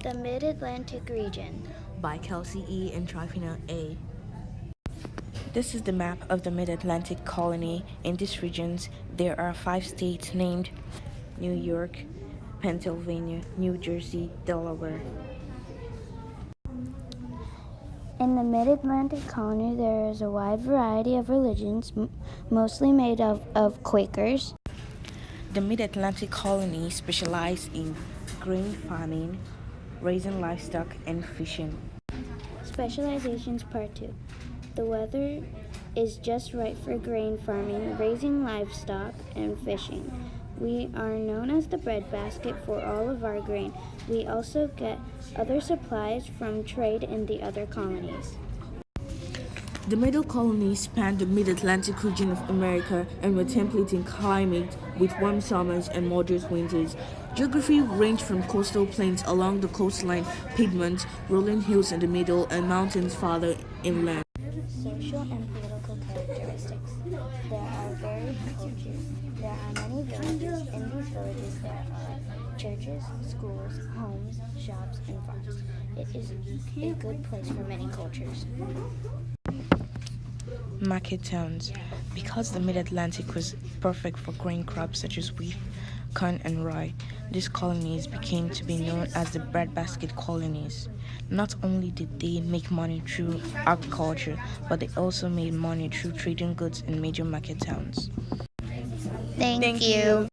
The Mid-Atlantic region. By Kelsie and Tryphena A. This is the map of the Mid-Atlantic colony. In these regions, there are 5 states named New York, Pennsylvania, New Jersey, Delaware. In the Mid-Atlantic colony, there is a wide variety of religions, mostly made of Quakers. The Mid-Atlantic colony specialized in grain farming, raising livestock, and fishing. Specializations Part 2. The weather is just right for grain farming, raising livestock, and fishing. We are known as the breadbasket for all of our grain. We also get other supplies from trade in the other colonies. The middle colonies spanned the Mid-Atlantic region of America and were temperate in climate with warm summers and moderate winters. Geography ranged from coastal plains along the coastline, piedmont, rolling hills in the middle, and mountains farther inland. Social and political characteristics. There are varied cultures. There are many villages. In these villages there are churches, schools, homes, shops, and farms. It is a good place for many cultures. Market towns. Because the Mid-Atlantic was perfect for growing crops such as wheat, corn, and rye, these colonies became to be known as the breadbasket colonies. Not only did they make money through agriculture, but they also made money through trading goods in major market towns. Thank you.